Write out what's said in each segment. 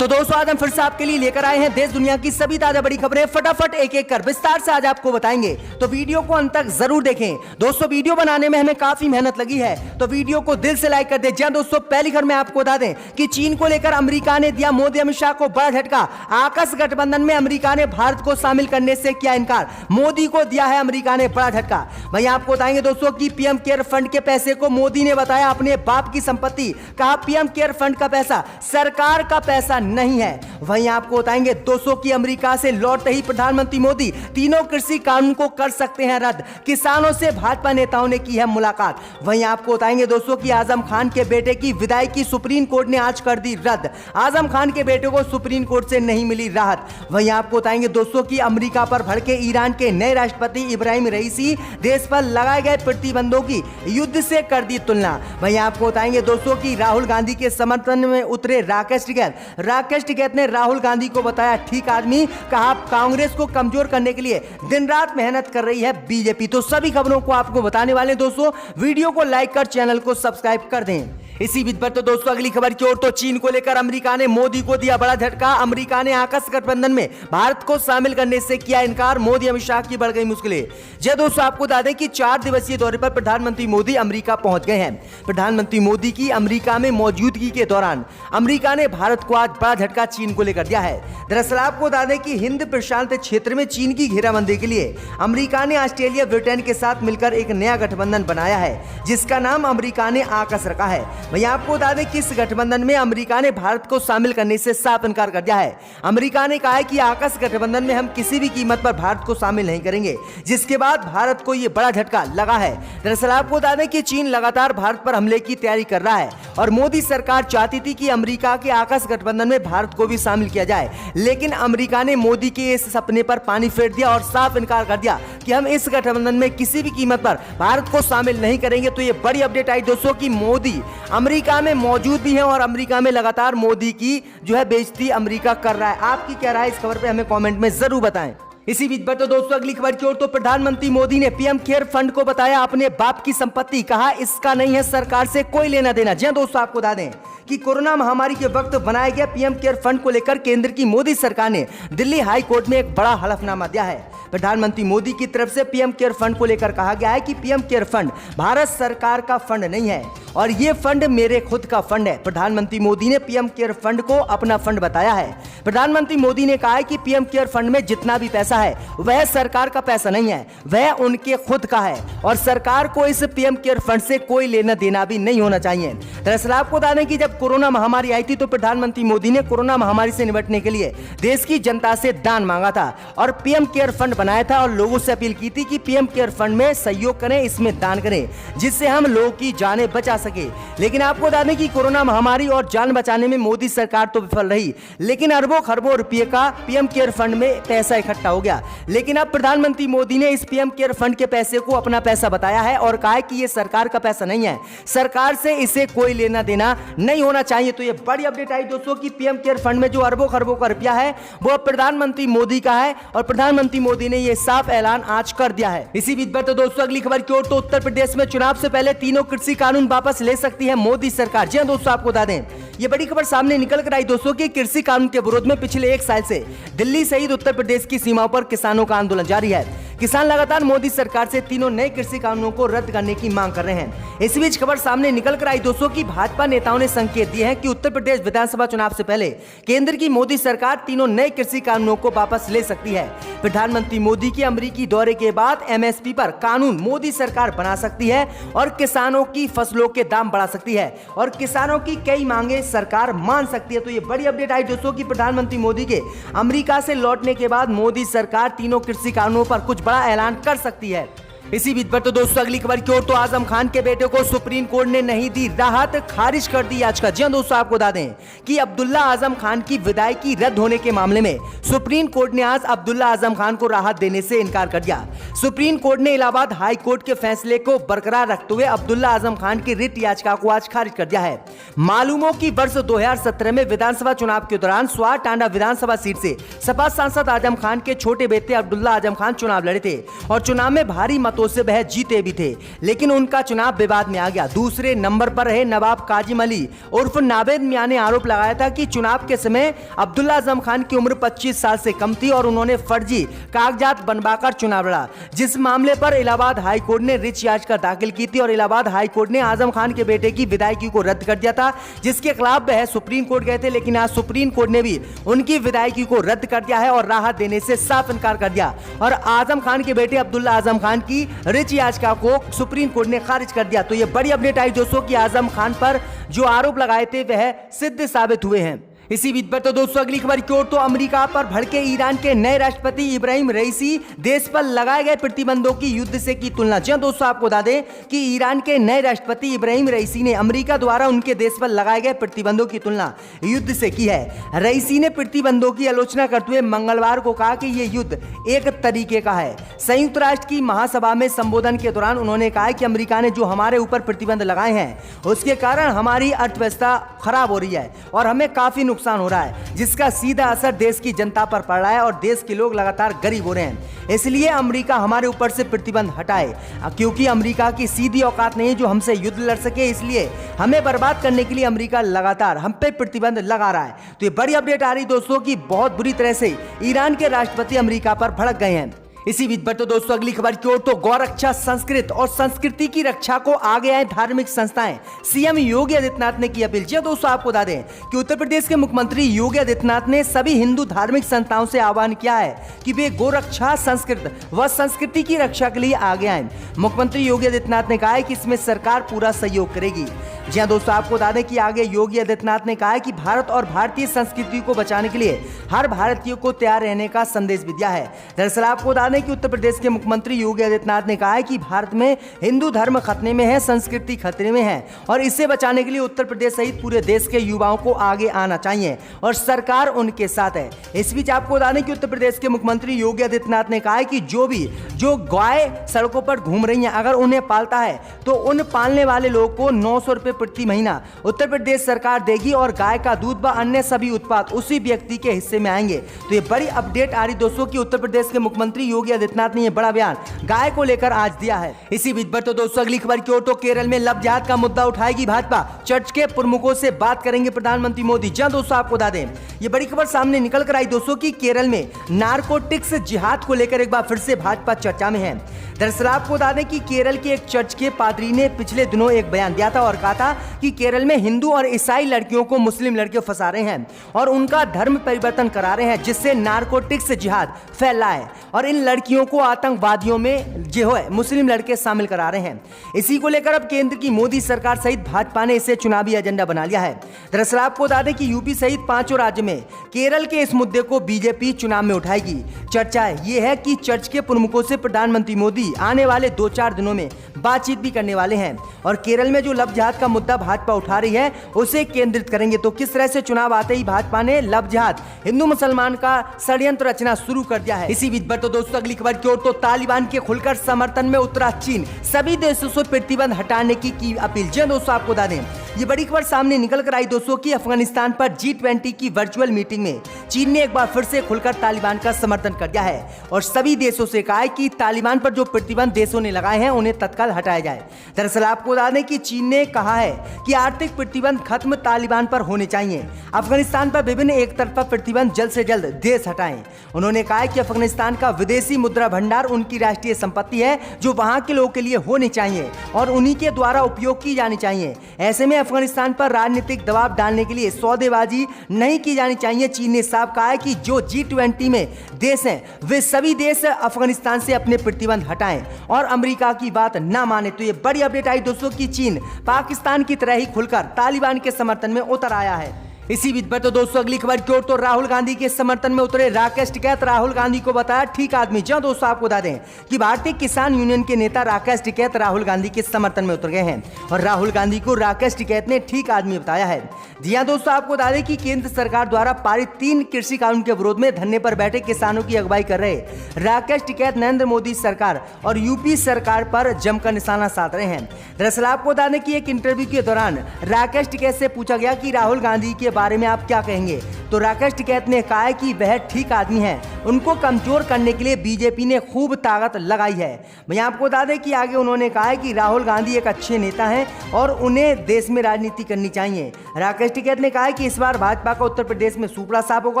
तो दोस्तों आज हम फिर से आपके लिए लेकर आए हैं देश दुनिया की सभी ताजा बड़ी खबरें फटाफट एक एक कर विस्तार से आज आपको बताएंगे। तो वीडियो को अंत तक जरूर देखें। दोस्तों वीडियो बनाने में हमें काफी मेहनत लगी है, तो वीडियो को दिल से लाइक कर दें। जी दोस्तों, पहली खबर में आपको बता दें कि चीन को लेकर अमेरिका ने दिया मोदी अमित शाह को बड़ा झटका। आकस गठबंधन में अमेरिका ने भारत को शामिल करने से किया इनकार। मोदी को दिया है अमेरिका ने बड़ा झटका। वहीं आपको बताएंगे दोस्तों की पीएम केयर फंड के पैसे को मोदी ने बताया अपने बाप की संपत्ति। कहा पीएम केयर फंड का पैसा सरकार का पैसा नहीं है। वहीं आपको बताएंगे दोस्तों की अमेरिका से लौटते ही प्रधानमंत्री मोदी तीनों कृषि कानून को कर सकते हैं रद्द। किसानों से भाजपा नेताओं ने की है मुलाकात। वहीं आपको बताएंगे दोस्तों की आजम खान के बेटे की विदाई की सुप्रीम कोर्ट ने आज कर दी रद्द। आजम खान के बेटे को सुप्रीम कोर्ट से नहीं मिली राहत। वहीं आपको बताएंगे दोस्तों की अमेरिका पर भड़के ईरान के नए राष्ट्रपति इब्राहिम रईसी देश पर लगाए गए प्रतिबंधों की युद्ध से कर दी तुलना। वहीं आपको बताएंगे दोस्तों की राहुल गांधी के समर्थन में उतरे राकेश टिकैत ने राहुल गांधी को बताया ठीक आदमी। कहा कांग्रेस को कमजोर करने के लिए दिन रात मेहनत कर रही है बीजेपी। तो सभी खबरों को आपको बताने वाले दोस्तों, वीडियो को लाइक कर चैनल को सब्सक्राइब कर दें। इसी बीच पर तो दोस्तों अगली खबर की ओर, तो चीन को लेकर अमेरिका ने मोदी को दिया बड़ा झटका। अमेरिका ने आकस गठबंधन में भारत को शामिल करने से किया इनकार। मोदी अमित शाह की बढ़ गई मुश्किलें। जी दोस्तों, आपको बता दें कि 4 दिवसीय दौरे पर प्रधानमंत्री मोदी अमेरिका पहुंच गए हैं। प्रधानमंत्री मोदी की अमेरिका में मौजूदगी के दौरान अमेरिका ने भारत को आज बड़ा झटका चीन को लेकर दिया है। दरअसल आपको बता दें कि हिंद प्रशांत क्षेत्र में चीन की घेराबंदी के लिए अमेरिका ने ऑस्ट्रेलिया ब्रिटेन के साथ मिलकर एक नया गठबंधन बनाया है, जिसका नाम अमेरिका ने आकस रखा है। वहीं आपको बता दें कि इस गठबंधन में अमेरिका ने भारत को शामिल करने से साफ इनकार कर दिया है। अमेरिका ने कहा है कि आकस गठबंधन में हम किसी भी कीमत पर भारत को शामिल नहीं करेंगे, जिसके बाद भारत को यह बड़ा झटका लगा है। दरअसल आपको बता दें कि चीन लगातार भारत पर हमले की तैयारी कर रहा है और मोदी सरकार चाहती थी कि अमेरिका के आकस गठबंधन में भारत को भी शामिल किया जाए, लेकिन अमेरिका ने मोदी के इस सपने पर पानी फेर दिया और साफ इनकार कर दिया कि हम इस गठबंधन में किसी भी कीमत पर भारत को शामिल नहीं करेंगे। तो ये बड़ी अपडेट आई दोस्तों कि मोदी अमेरिका में मौजूद भी हैं और अमेरिका में लगातार मोदी की जो है बेइज्जती अमेरिका कर रहा है। आपकी क्या राय इस खबर पे हमें कमेंट में जरूर बताएं। इसी बीच पर तो दोस्तों अगली खबर की ओर, तो प्रधानमंत्री मोदी ने पीएम केयर फंड को बताया अपने बाप की संपत्ति। कहा इसका नहीं है सरकार से कोई लेना देना। जी दोस्तों, आपको बता दें कि कोरोना महामारी के वक्त बनाया गया पीएम केयर फंड को लेकर केंद्र की मोदी सरकार ने दिल्ली हाई कोर्ट में एक बड़ा हलफनामा दिया है। प्रधानमंत्री मोदी की तरफ से पीएम केयर फंड को लेकर कहा गया है कि पीएम केयर फंड भारत सरकार का फंड नहीं है और ये फंड मेरे खुद का फंड है। प्रधानमंत्री मोदी ने पीएम केयर फंड को अपना फंड बताया है। प्रधानमंत्री मोदी ने कहा है कि पीएम केयर फंड में जितना भी पैसा है वह सरकार का पैसा नहीं है, वह उनके खुद का है और सरकार को इस पीएम केयर फंड से कोई लेना देना भी नहीं होना चाहिए। दरअसल आपको बता दें कि जब कोरोना महामारी आई थी तो प्रधानमंत्री मोदी ने कोरोना महामारी से निपटने के लिए देश की जनता से दान मांगा था और पीएम केयर फंड बनाया था और लोगों से अपील की थी कि पीएम केयर फंड में सहयोग करें, इसमें दान करें, जिससे हम लोगों की जानें बचा सके। लेकिन आपको बता दें कि कोरोना महामारी और जान बचाने में मोदी सरकार तो विफल रही, लेकिन अरबों खरबों रुपये का पीएम केयर फंड में पैसा इकट्ठा हो गया। लेकिन अब प्रधानमंत्री मोदी ने इस पीएम केयर फंड के पैसे को अपना पैसा बताया है और कहा है कि यह सरकार का पैसा नहीं है, सरकार से इसे कोई लेना देना नहीं होना चाहिए। तो ये बड़ी अपडेट आई दोस्तों कि पीएम केयर फंड में जो अरबों खरबों का रुपया है वो प्रधानमंत्री मोदी का है और प्रधानमंत्री मोदी ने यह साफ ऐलान आज कर दिया है। इसी बीच पर तो दोस्तों अगली खबर की ओर, तो उत्तर प्रदेश में चुनाव से पहले तीनों कृषि कानून वापस ले सकती है मोदी सरकार। जी दोस्तों, आपको बता दें ये बड़ी खबर सामने निकल कर आई दोस्तों कि कृषि कानून के विरोध में पिछले 1 साल से दिल्ली सहित उत्तर प्रदेश की सीमाओं पर किसानों का आंदोलन जारी है। किसान लगातार मोदी सरकार से तीनों नए कृषि कानूनों को रद्द करने की मांग कर रहे हैं। इस बीच खबर सामने निकल कर आई दोस्तों कि भाजपा नेताओं ने संकेत दिए हैं कि उत्तर प्रदेश विधानसभा चुनाव से पहले केंद्र की मोदी सरकार तीनों नए कृषि कानूनों को वापस ले सकती है। प्रधानमंत्री मोदी के अमेरिकी दौरे के बाद एमएसपी पर कानून मोदी सरकार बना सकती है और किसानों की फसलों के दाम बढ़ा सकती है और किसानों की कई मांगे सरकार मान सकती है। तो ये बड़ी अपडेट आई दोस्तों कि प्रधानमंत्री मोदी के अमेरिका से लौटने के बाद मोदी सरकार तीनों कृषि कानूनों पर कुछ बड़ा ऐलान कर सकती है। इसी बीच पर तो दोस्तों अगली खबर की ओर, तो आजम खान के बेटे को सुप्रीम कोर्ट ने नहीं दी राहत, खारिज कर दी याचिका। जी दोस्तों, आपको बता दें कि अब्दुल्ला आजम खान की विदाई की रद्द होने के मामले में सुप्रीम कोर्ट ने आज अब्दुल्ला आजम खान को राहत देने से इनकार कर दिया। सुप्रीम कोर्ट ने इलाहाबाद हाई कोर्ट के फैसले को बरकरार रखते हुए अब्दुल्ला आजम खान की रिट याचिका को आज खारिज कर दिया है। मालूम हो कि वर्ष 2017 में विधानसभा चुनाव के दौरान स्वार टांडा विधानसभा सीट से सपा सांसद आजम खान के छोटे बेटे अब्दुल्ला आजम खान चुनाव लड़े थे और चुनाव में भारी मतों मतों से वह जीते भी थे, लेकिन उनका चुनाव विवाद में आ गया। दूसरे नंबर पर रहे नवाब काजिम अली उर्फ नावेद मियां ने आरोप लगाया था कि चुनाव के समय अब्दुल्ला आजम खान की उम्र 25 साल से कम थी और उन्होंने फर्जी कागजात बनवाकर चुनाव लड़ा, जिस मामले पर इलाहाबाद हाई कोर्ट ने रिट याचिका दाखिल की थी और इलाहाबाद हाई कोर्ट ने आजम खान के बेटे की विदायगी को रद्द कर दिया था, जिसके खिलाफ वह सुप्रीम कोर्ट गए थे। लेकिन आज सुप्रीम कोर्ट ने भी उनकी विदायगी को रद्द कर दिया है और राहत देने से साफ इनकार कर दिया और आजम खान के बेटे अब्दुल्ला आजम खान की रिट याचिका को सुप्रीम कोर्ट ने खारिज कर दिया। तो ये बड़ी अपडेट आई दोस्तों कि आजम खान पर जो आरोप लगाए थे वह सिद्ध साबित हुए हैं। इसी बीच पर तो दोस्तों अगली खबर की ओर तो अमेरिका पर भड़के ईरान के नए राष्ट्रपति इब्राहिम रईसी देश पर लगाए गए प्रतिबंधों की युद्ध से की तुलना। जी दोस्तों, आपको बता दें कि ईरान के नए राष्ट्रपति इब्राहिम रईसी ने अमेरिका द्वारा उनके देश पर लगाए गए प्रतिबंधों की तुलना युद्ध से की है। रईसी ने प्रतिबंधों की आलोचना करते हुए मंगलवार को कहा कि यह युद्ध एक तरीके का है। संयुक्त राष्ट्र की महासभा में संबोधन के दौरान उन्होंने कहा कि अमेरिका ने जो हमारे ऊपर प्रतिबंध लगाए हैं उसके कारण हमारी अर्थव्यवस्था खराब हो रही है और हमें काफी नुकसान हो रहा है, जिसका सीधा असर देश की जनता पर पड़ रहा है और देश के लोग लगातार गरीब हो रहे हैं। इसलिए अमेरिका हमारे ऊपर से प्रतिबंध हटाए, क्योंकि अमेरिका की सीधी औकात नहीं है जो हमसे युद्ध लड़ सके, इसलिए हमें बर्बाद करने के लिए अमेरिका लगातार हम पे प्रतिबंध लगा रहा है। तो ये बड़ी अपडेट आ रही दोस्तों की बहुत बुरी तरह से ईरान के राष्ट्रपति अमेरिका पर भड़क गए हैं। इसी बीच पर तो दोस्तों अगली खबर की ओर तो गौरक्षा, संस्कृत और संस्कृति की रक्षा को आगे आए धार्मिक संस्थाएं। सीएम योगी आदित्यनाथ ने की अपील। जी दोस्तों, आपको बता दें कि उत्तर प्रदेश के मुख्यमंत्री योगी आदित्यनाथ ने सभी हिंदू धार्मिक संस्थाओं से आह्वान किया है कि वे गौरक्षा, संस्कृत व संस्कृति की रक्षा के लिए आगे आए। मुख्यमंत्री योगी आदित्यनाथ ने कहा है कि इसमें सरकार पूरा सहयोग करेगी। जी हाँ दोस्तों, आपको बता दें कि आगे योगी आदित्यनाथ ने कहा है कि भारत और भारतीय संस्कृति को बचाने के लिए हर भारतीय को तैयार रहने का संदेश भी दिया है। दरअसल आपको बता दें कि उत्तर प्रदेश के मुख्यमंत्री योगी आदित्यनाथ ने कहा है कि भारत में हिंदू धर्म खतरे में है, संस्कृति खतरे में है और इसे बचाने के लिए उत्तर प्रदेश सहित पूरे देश के युवाओं को आगे आना चाहिए और सरकार उनके साथ है। इस बीच आपको बता दें कि उत्तर प्रदेश के मुख्यमंत्री योगी आदित्यनाथ ने कहा है कि जो गाय सड़कों पर घूम रही है अगर उन्हें पालता है तो उन पालने वाले लोगों को 900 रुपए प्रति महीना उत्तर प्रदेश सरकार देगी और गाय का दूध व अन्य सभी उत्पाद उसी व्यक्ति के हिस्से में आएंगे। तो ये बड़ी अपडेट आ रही दोस्तों कि उत्तर प्रदेश के मुख्यमंत्री योगी आदित्यनाथ ने यह बड़ा बयान गाय को लेकर आज दिया है। इसी बीच पर तो दोस्तों अगली खबर की ओर तो केरल में लव जिहाद का मुद्दा उठाएगी भाजपा, चर्च के प्रमुखों से बात करेंगे प्रधानमंत्री मोदी। जहां दोस्तों आपको बता दें ये बड़ी खबर सामने निकल कर आई दोस्तों कि केरल में नारकोटिक्स जिहाद को लेकर एक बार फिर से भाजपा चर्चा में है। दरअसल आपको बता दें कि केरल के एक चर्च के पादरी ने पिछले दिनों एक बयान दिया था और कहा था कि केरल में हिंदू और ईसाई लड़कियों को मुस्लिम लड़के फंसा रहे हैं और उनका धर्म परिवर्तन करा रहे हैं, जिससे नारकोटिक्स जिहाद फैला है और इन लड़कियों को आतंकवादियों में जो है मुस्लिम लड़के शामिल करा रहे हैं। इसी को लेकर अब केंद्र की मोदी सरकार सहित भाजपा ने इसे चुनावी एजेंडा बना लिया है। दरअसल आपको बता दें कि यूपी सहित 5 राज्य में केरल के इस मुद्दे को बीजेपी चुनाव में उठाएगी। चर्चा ये है कि चर्च के प्रमुखों से प्रधानमंत्री मोदी आने वाले 2-4 दिनों में बातचीत भी करने वाले हैं और केरल में जो लव जिहाद का मुद्दा भाजपा उठा रही है उसे केंद्रित करेंगे। तो किस तरह से चुनाव आते ही भाजपा ने लव जिहाद, हिंदू मुसलमान का षड्यंत्र रचना शुरू कर दिया है। इसी बीच पर तो दोस्तों अगली खबर की ओर तो तालिबान के खुलकर समर्थन में उतरा चीन, सभी देशों से प्रतिबंध हटाने की अपील। जी दोस्तों, आपको बता दें ये बड़ी खबर सामने निकल कर आई दोस्तों कि अफगानिस्तान पर G20 की वर्चुअल मीटिंग में चीन ने एक बार फिर से खुलकर तालिबान का समर्थन कर दिया है और सभी देशों से कहा है कि तालिबान पर जो प्रतिबंध देशों ने लगाए हैं उन्हें तत्काल हटाया जाए। दरअसल आपको बता दें कि चीन ने कहा है कि आर्थिक प्रतिबंध खत्म तालिबान पर होने चाहिए, अफगानिस्तान पर विभिन्न एक तरफा प्रतिबंध जल्द से जल्द देश हटाएं। उन्होंने कहा है कि अफगानिस्तान का विदेशी मुद्रा भंडार उनकी राष्ट्रीय संपत्ति है जो वहां के लोगों के लिए होनी चाहिए और उन्हीं के द्वारा उपयोग की जानी चाहिए। ऐसे में अफगानिस्तान पर राजनीतिक दबाव डालने के लिए सौदेबाजी नहीं की जानी चाहिए। चीन ने साफ कहा है कि जो G20 में देश हैं वे सभी देश अफगानिस्तान से अपने प्रतिबंध हटाएं और अमेरिका की बात ना माने। तो ये बड़ी अपडेट आई दोस्तों कि चीन पाकिस्तान की तरह ही खुलकर तालिबान के समर्थन में उतर आया है। इसी बीच पर तो दोस्तों अगली खबर की ओर तो राहुल गांधी के समर्थन में उतरे राकेश टिकैत, राहुल गांधी को बताया ठीक आदमी। जहां दोस्तों आपको बता दें कि भारतीय किसान यूनियन के नेता राकेश टिकैत राहुल गांधी के समर्थन में उतर गए हैं और राहुल गांधी को राकेश टिकैत ने ठीक आदमी बताया है। जी हां दोस्तों, आपको बता दें कि केंद्र सरकार द्वारा पारित 3 कृषि कानून के विरोध में धरने पर बैठे किसानों की अगुवाई कर रहे राकेश टिकैत नरेंद्र मोदी सरकार और यूपी सरकार पर जमकर निशाना साध रहे हैं। दरअसल आपको बता दें कि एक इंटरव्यू के दौरान राकेश टिकैत से पूछा गया कि राहुल गांधी के बारे में आप क्या कहेंगे? तो राकेश टिकैत ने कहा है कि वह ठीक आदमी हैं, उनको कमजोर करने के लिए बीजेपी ने खूब ताकत लगाई है। मैं आपको बता दें कि आगे उन्होंने कहा है कि राहुल गांधी एक अच्छे नेता हैं और उन्हें देश में राजनीति करनी चाहिए। राकेश टिकैत ने कहा है कि इस बार भाजपा का उत्तर प्रदेश में सुपड़ा साफ होगा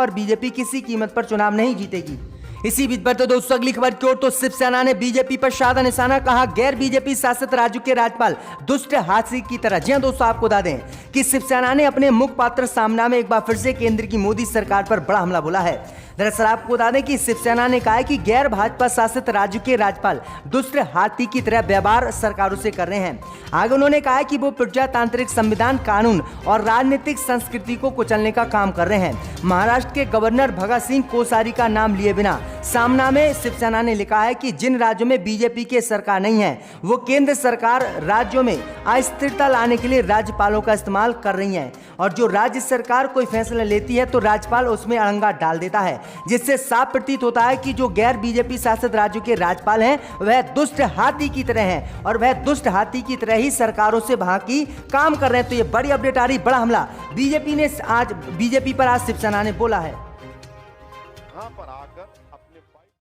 और बीजेपी किसी कीमत पर चुनाव नहीं जीतेगी। इसी बीच बढ़ते दोस्तों अगली खबर की ओर, तो शिवसेना ने बीजेपी पर साधा निशाना, कहा गैर बीजेपी शासित राज्यों के राज्यपाल दुष्ट हाथी की तरह। जी हां दोस्तों, आपको बता दें कि शिवसेना ने अपने मुखपात्र सामना में एक बार फिर से केंद्र की मोदी सरकार पर बड़ा हमला बोला है। दरअसल आपको बता दें कि शिवसेना ने कहा है कि गैर भाजपा शासित राज्यों के राज्यपाल दुष्ट हाथी की तरह व्यवहार सरकारों से कर रहे हैं। आगे उन्होंने कहा है कि वो प्रजातांत्रिक संविधान, कानून और राजनीतिक संस्कृति को कुचलने का काम कर रहे हैं। महाराष्ट्र के गवर्नर भगत सिंह कोश्यारी का नाम लिए बिना सामना में शिवसेना ने लिखा है कि जिन राज्यों में बीजेपी की सरकार नहीं है, वो केंद्र सरकार राज्यों में अस्थिरता लाने के लिए राज्यपालों का इस्तेमाल कर रही है, और जो राज्य सरकार कोई फैसला लेती है तो राज्यपाल उसमें अड़ंगा डाल देता है, जिससे साफ प्रतीत होता है कि जो गैर बीजेपी शासित राज्यों के राज्यपाल हैं वह दुष्ट हाथी की तरह हैं और वह दुष्ट हाथी की तरह ही सरकारों से भागी काम कर रहे हैं। तो ये बड़ी अपडेट आ रही, बड़ा हमला बीजेपी पर आज शिवसेना ने बोला है।